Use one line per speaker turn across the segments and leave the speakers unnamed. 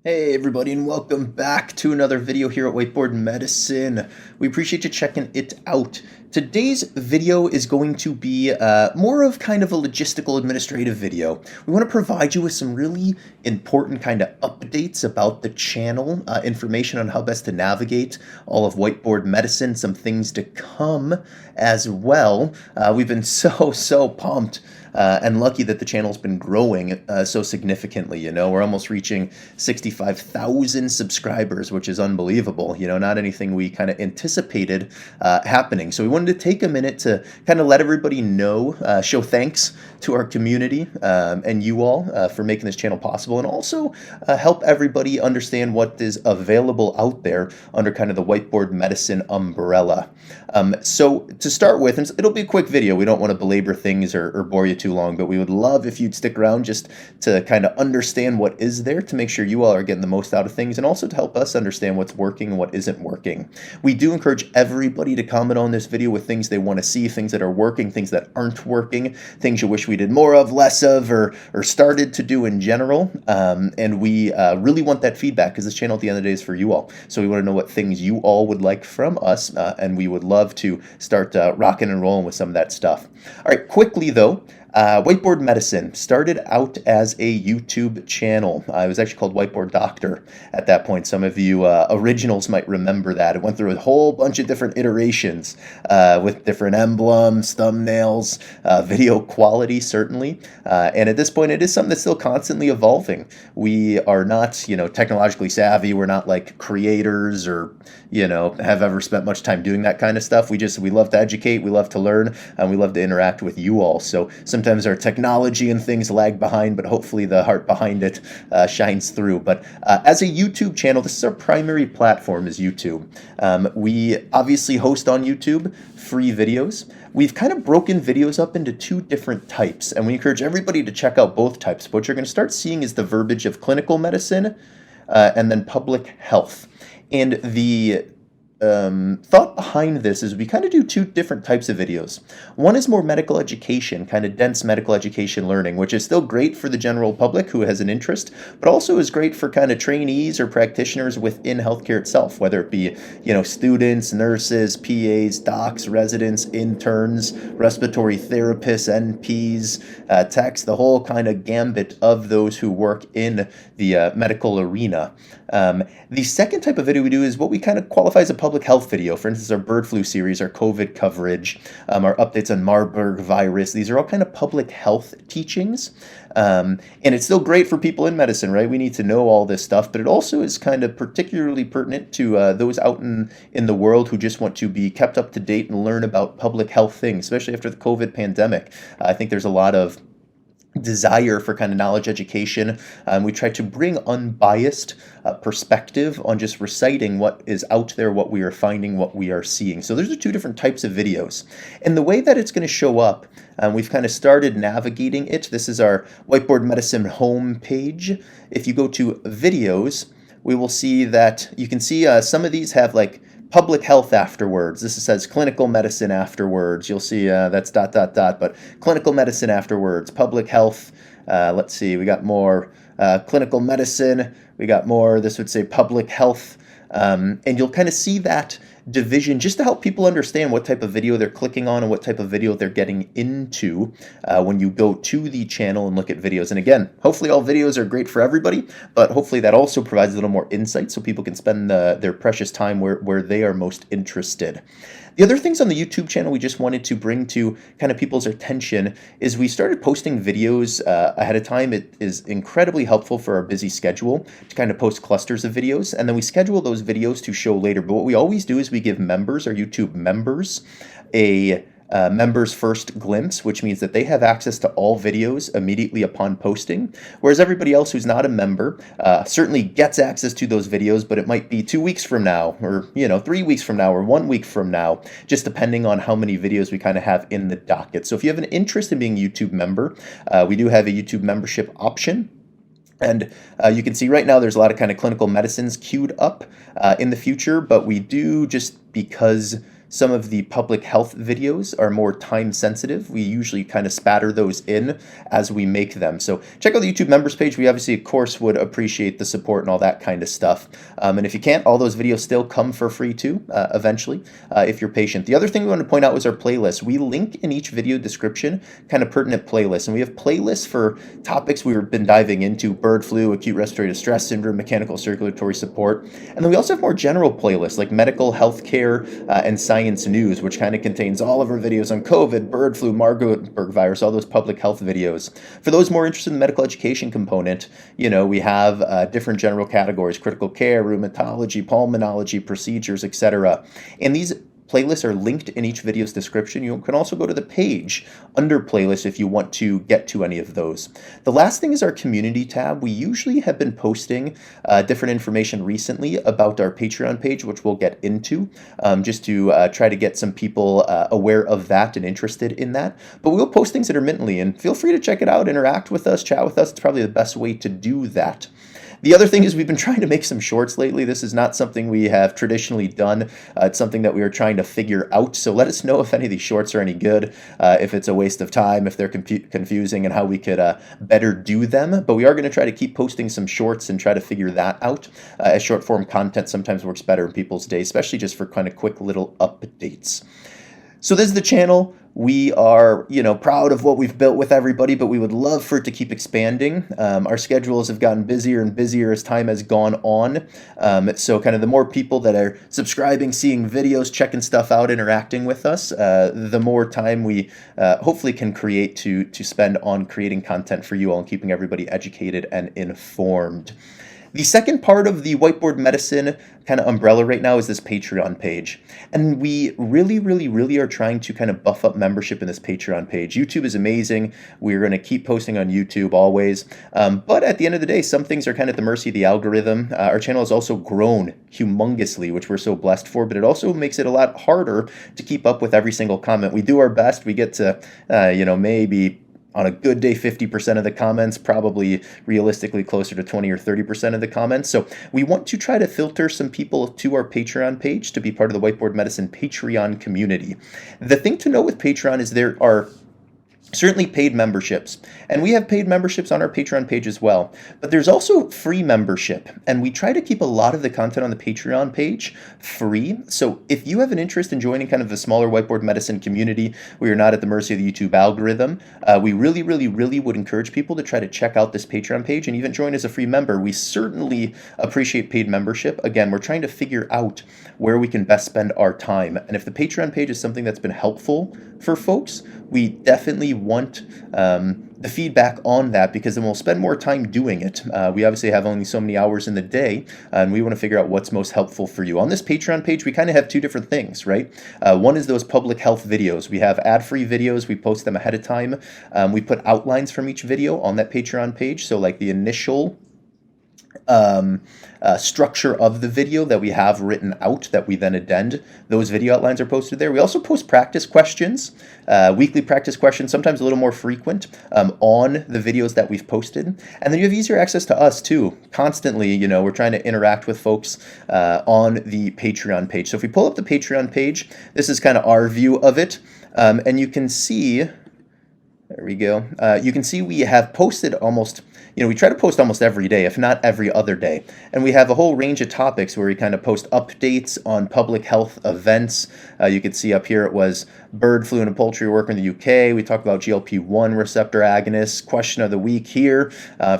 Hey everybody, and welcome back to another video here at WhiteBoard Medicine. We appreciate you checking it out. Today's video is going to be more of kind of a logistical administrative video. We want to provide you with some really important kind of updates about the channel, information on how best to navigate all of WhiteBoard Medicine, some things to come as well. We've been so pumped and lucky that the channel's been growing so significantly. We're almost reaching 65,000 subscribers, which is unbelievable. Not anything we kind of anticipated happening. So we wanted to take a minute to kind of let everybody know, show thanks to our community and you all for making this channel possible, and also help everybody understand what is available out there under kind of the WhiteBoard Medicine umbrella. So to start with, and it'll be a quick video. We don't want to belabor things or bore you too long, but we would love if you'd stick around just to kind of understand what is there, to make sure you all are getting the most out of things, and also to help us understand what's working and what isn't working. We do encourage everybody to comment on this video with things they want to see, things that are working, things that aren't working, things you wish we did more of, less of, or started to do in general. And we really want that feedback, because this channel at the end of the day is for you all. So we want to know what things you all would like from us, and we would love to start rocking and rolling with some of that stuff. All right, quickly though, WhiteBoard Medicine started out as a YouTube channel. It was actually called WhiteBoard Doctor at that point. Some of you originals might remember that. It went through a whole bunch of different iterations with different emblems, thumbnails, video quality, certainly. And at this point, it is something that's still constantly evolving. We are not, technologically savvy. We're not like creators or, have ever spent much time doing that kind of stuff. We love to educate, we love to learn, and we love to interact with you all. So sometimes our technology and things lag behind, but hopefully the heart behind it shines through. But as a YouTube channel, this is our primary platform, is YouTube. We obviously host on YouTube free videos. We've kind of broken videos up into two different types, and we encourage everybody to check out both types. What you're going to start seeing is the verbiage of clinical medicine and then public health. And the thought behind this is we kind of do two different types of videos. One is more medical education, kind of dense medical education learning, which is still great for the general public who has an interest, but also is great for kind of trainees or practitioners within healthcare itself, whether it be, students, nurses, PAs, docs, residents, interns, respiratory therapists, NPs, techs, the whole kind of gambit of those who work in the medical arena. The second type of video we do is what we kind of qualify as a public health video. For instance, our bird flu series, our COVID coverage, our updates on Marburg virus. These are all kind of public health teachings. And it's still great for people in medicine, right? We need to know all this stuff, but it also is kind of particularly pertinent to those out in the world who just want to be kept up to date and learn about public health things, especially after the COVID pandemic. I think there's a lot of desire for kind of knowledge education. We try to bring unbiased perspective on just reciting what is out there, what we are finding, what we are seeing. So those are two different types of videos. And the way that it's going to show up, we've kind of started navigating it. This is our WhiteBoard Medicine homepage. If you go to videos, we will see that you can see some of these have like public health afterwards. This says clinical medicine afterwards. You'll see that's ... but clinical medicine afterwards, public health. Let's see, we got more clinical medicine. We got more, this would say public health. And you'll kind of see that division just to help people understand what type of video they're clicking on and what type of video they're getting into when you go to the channel and look at videos. And again, hopefully all videos are great for everybody, but hopefully that also provides a little more insight so people can spend their precious time where they are most interested. The other things on the YouTube channel we just wanted to bring to kind of people's attention is we started posting videos ahead of time. It is incredibly helpful for our busy schedule to kind of post clusters of videos, and then we schedule those videos to show later. But what we always do is we give members, our YouTube members, a members first glimpse, which means that they have access to all videos immediately upon posting, whereas everybody else who's not a member certainly gets access to those videos, but it might be 2 weeks from now, or 3 weeks from now, or 1 week from now, just depending on how many videos we kind of have in the docket. So if you have an interest in being a YouTube member, we do have a YouTube membership option. And you can see right now there's a lot of kind of clinical medicines queued up in the future, but we do, just because Some of the public health videos are more time sensitive. We usually kind of spatter those in as we make them. So check out the YouTube members page. We obviously, of course, would appreciate the support and all that kind of stuff. And if you can't, all those videos still come for free too, eventually, if you're patient. The other thing we want to point out was our playlist. We link in each video description kind of pertinent playlists, and we have playlists for topics we've been diving into: bird flu, acute respiratory distress syndrome, mechanical circulatory support. And then we also have more general playlists like medical, healthcare, and science news, which kind of contains all of our videos on COVID, bird flu, Marburg virus, all those public health videos. For those more interested in the medical education component, we have different general categories: critical care, rheumatology, pulmonology, procedures, etc. And these playlists are linked in each video's description. You can also go to the page under playlists if you want to get to any of those. The last thing is our community tab. We usually have been posting different information recently about our Patreon page, which we'll get into, just to try to get some people aware of that and interested in that. But we'll post things intermittently, and feel free to check it out, interact with us, chat with us. It's probably the best way to do that. The other thing is we've been trying to make some shorts lately. This is not something we have traditionally done. It's something that we are trying to figure out. So let us know if any of these shorts are any good, if it's a waste of time, if they're confusing, and how we could better do them. But we are going to try to keep posting some shorts and try to figure that out, as short form content sometimes works better in people's days, especially just for kind of quick little updates. So this is the channel. We are, proud of what we've built with everybody, but we would love for it to keep expanding. Our schedules have gotten busier and busier as time has gone on. So kind of the more people that are subscribing, seeing videos, checking stuff out, interacting with us, the more time we hopefully can create to spend on creating content for you all and keeping everybody educated and informed. The second part of the Whiteboard Medicine kind of umbrella right now is this Patreon page. And we really, really, really are trying to kind of buff up membership in this Patreon page. YouTube is amazing. We're going to keep posting on YouTube always. But at the end of the day, some things are kind of at the mercy of the algorithm. Our channel has also grown humongously, which we're so blessed for, but it also makes it a lot harder to keep up with every single comment. We do our best. We get to, maybe on a good day, 50% of the comments, probably realistically closer to 20 or 30% of the comments. So we want to try to filter some people to our Patreon page to be part of the Whiteboard Medicine Patreon community. The thing to know with Patreon is there are certainly paid memberships, and we have paid memberships on our Patreon page as well, but there's also free membership, and we try to keep a lot of the content on the Patreon page free. So if you have an interest in joining kind of a smaller Whiteboard Medicine community where you're not at the mercy of the YouTube algorithm, we really, really, really would encourage people to try to check out this Patreon page and even join as a free member. We certainly appreciate paid membership. Again, we're trying to figure out where we can best spend our time, and if the Patreon page is something that's been helpful for folks, we definitely want the feedback on that, because then we'll spend more time doing it. We obviously have only so many hours in the day, and we want to figure out what's most helpful for you. On this Patreon page, we kind of have two different things, right? One is those public health videos. We have ad-free videos. We post them ahead of time. We put outlines from each video on that Patreon page. So like the initial structure of the video that we have written out that we then addend. Those video outlines are posted there. We also post practice questions, weekly practice questions, sometimes a little more frequent, on the videos that we've posted. And then you have easier access to us too. Constantly, we're trying to interact with folks on the Patreon page. So if we pull up the Patreon page, this is kind of our view of it. And you can see, there we go. You can see we have posted almost, we try to post almost every day, if not every other day. And we have a whole range of topics where we kind of post updates on public health events. You can see up here it was bird flu in a poultry worker in the UK. We talk about GLP-1 receptor agonists. Question of the week here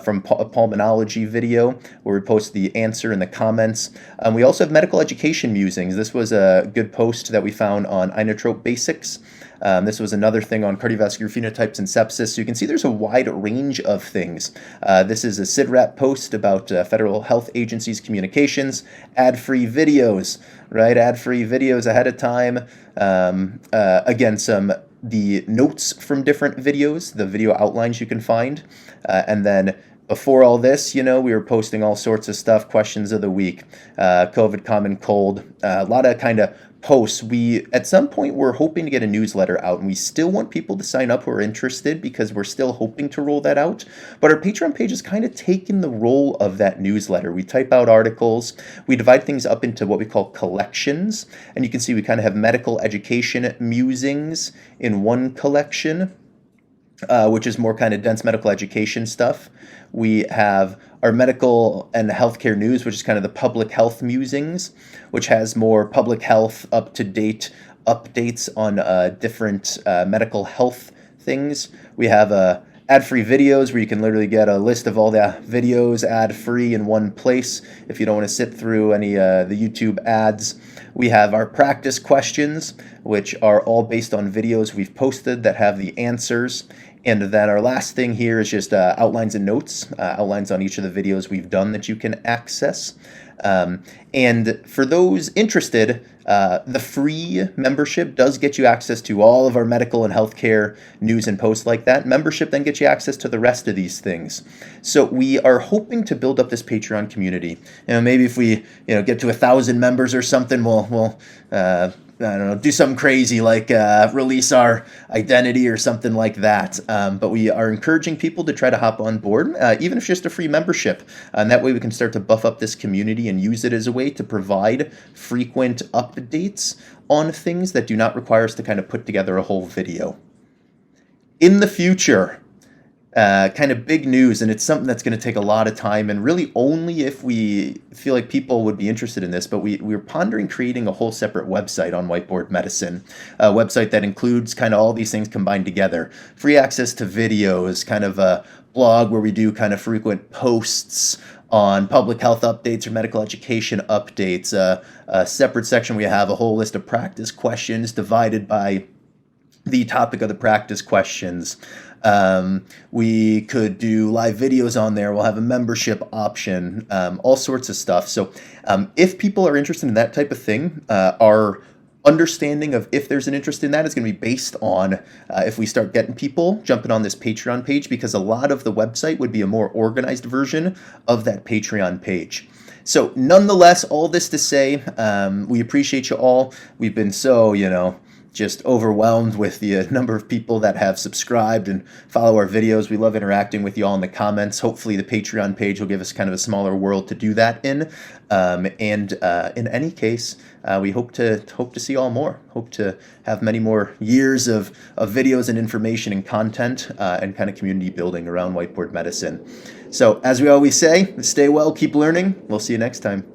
from a Pulmonology video where we post the answer in the comments. We also have medical education musings. This was a good post that we found on inotrope basics. This was another thing on cardiovascular phenotypes and sepsis. So you can see there's a wide range of things. This is a SIDRAP post about federal health agencies' communications, ad-free videos, right? Ad-free videos ahead of time. Again, the notes from different videos, the video outlines you can find, and then Before all this, we were posting all sorts of stuff, questions of the week, COVID, common cold, a lot of kind of posts. We, at some point, we're hoping to get a newsletter out, and we still want people to sign up who are interested because we're still hoping to roll that out. But our Patreon page has kind of taken the role of that newsletter. We type out articles, we divide things up into what we call collections, and you can see we kind of have medical education musings in one collection, which is more kind of dense medical education stuff. We have our medical and healthcare news, which is kind of the public health musings, which has more public health up-to-date updates on different medical health things. We have ad-free videos where you can literally get a list of all the videos ad-free in one place if you don't want to sit through any the YouTube ads. We have our practice questions, which are all based on videos we've posted that have the answers. And then our last thing here is just outlines and notes, outlines on each of the videos we've done that you can access. And for those interested, the free membership does get you access to all of our medical and healthcare news and posts like that. Membership then gets you access to the rest of these things. So we are hoping to build up this Patreon community. Maybe if we get to 1,000 members or something, we'll I don't know, do something crazy like release our identity or something like that. But we are encouraging people to try to hop on board, even if it's just a free membership. And that way we can start to buff up this community and use it as a way to provide frequent updates on things that do not require us to kind of put together a whole video. In the future, kind of big news, and it's something that's going to take a lot of time, and really only if we feel like people would be interested in this, but we're pondering creating a whole separate website on WhiteBoard Medicine, a website that includes kind of all these things combined together. Free access to videos, kind of a blog where we do kind of frequent posts on public health updates or medical education updates, a separate section we have a whole list of practice questions divided by the topic of the practice questions. We could do live videos on there. We'll have a membership option, all sorts of stuff. So if people are interested in that type of thing, our understanding of if there's an interest in that is going to be based on if we start getting people jumping on this Patreon page, because a lot of the website would be a more organized version of that Patreon page. So nonetheless, all this to say, we appreciate you all. We've been so, just overwhelmed with the number of people that have subscribed and follow our videos. We love interacting with you all in the comments. Hopefully the Patreon page will give us kind of a smaller world to do that in. In any case, we hope to see all more. Hope to have many more years of videos and information and content and kind of community building around WhiteBoard Medicine. So as we always say, stay well, keep learning. We'll see you next time.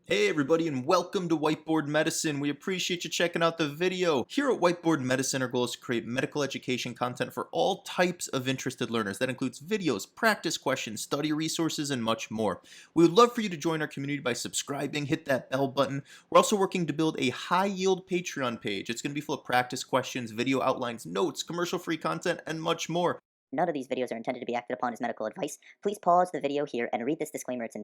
Hey everybody, and welcome to WhiteBoard Medicine. We appreciate you checking out the video. Here at WhiteBoard Medicine, our goal is to create medical education content for all types of interested learners. That includes videos, practice questions, study resources, and much more. We would love for you to join our community by subscribing, hit that bell button. We're also working to build a high-yield Patreon page. It's going to be full of practice questions, video outlines, notes, commercial-free content, and much more.
None of these videos are intended to be acted upon as medical advice. Please pause the video here and read this disclaimer. It's